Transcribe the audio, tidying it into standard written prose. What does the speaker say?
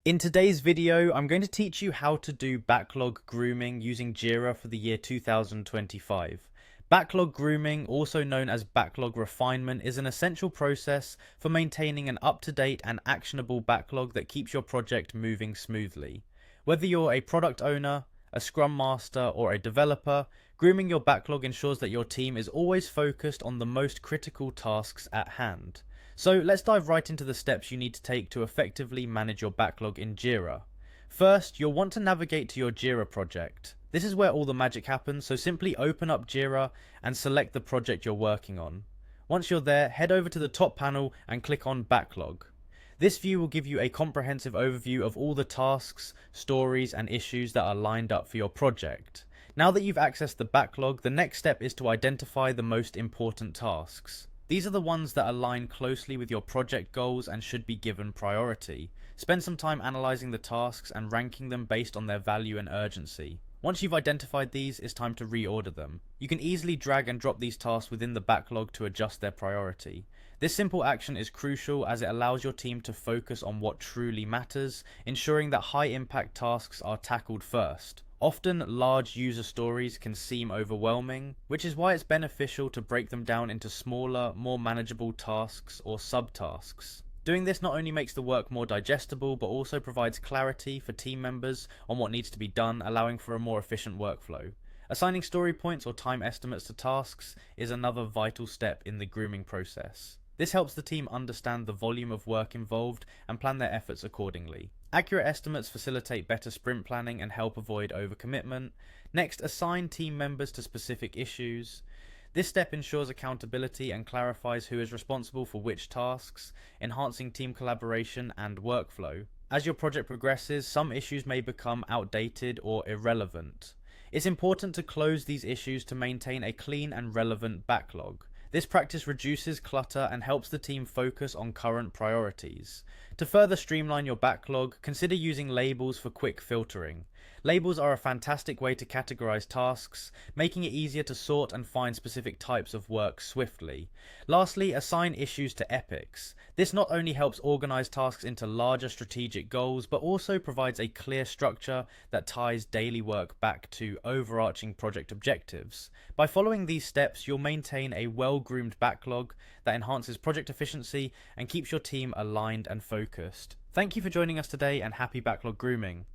In today's video, I'm going to teach you how to do backlog grooming using Jira for the year 2025. Backlog grooming, also known as backlog refinement, is an essential process for maintaining an up-to-date and actionable backlog that keeps your project moving smoothly. Whether you're a product owner, a scrum master, or a developer, grooming your backlog ensures that your team is always focused on the most critical tasks at hand. So let's dive right into the steps you need to take to effectively manage your backlog in Jira. First, you'll want to navigate to your Jira project. This is where all the magic happens, so simply open up Jira and select the project you're working on. Once you're there, head over to the top panel and click on Backlog. This view will give you a comprehensive overview of all the tasks, stories, and issues that are lined up for your project. Now that you've accessed the backlog, the next step is to identify the most important tasks. These are the ones that align closely with your project goals and should be given priority. Spend some time analyzing the tasks and ranking them based on their value and urgency. Once you've identified these, it's time to reorder them. You can easily drag and drop these tasks within the backlog to adjust their priority. This simple action is crucial as it allows your team to focus on what truly matters, ensuring that high impact tasks are tackled first. Often, large user stories can seem overwhelming, which is why it's beneficial to break them down into smaller, more manageable tasks or subtasks. Doing this not only makes the work more digestible, but also provides clarity for team members on what needs to be done, allowing for a more efficient workflow. Assigning story points or time estimates to tasks is another vital step in the grooming process. This helps the team understand the volume of work involved and plan their efforts accordingly. Accurate estimates facilitate better sprint planning and help avoid overcommitment. Next, assign team members to specific issues. This step ensures accountability and clarifies who is responsible for which tasks, enhancing team collaboration and workflow. As your project progresses, some issues may become outdated or irrelevant. It's important to close these issues to maintain a clean and relevant backlog. This practice reduces clutter and helps the team focus on current priorities. To further streamline your backlog, consider using labels for quick filtering. Labels are a fantastic way to categorize tasks, making it easier to sort and find specific types of work swiftly. Lastly, assign issues to epics. This not only helps organize tasks into larger strategic goals, but also provides a clear structure that ties daily work back to overarching project objectives. By following these steps, you'll maintain a well-groomed backlog that enhances project efficiency and keeps your team aligned and focused. Thank you for joining us today, and happy backlog grooming.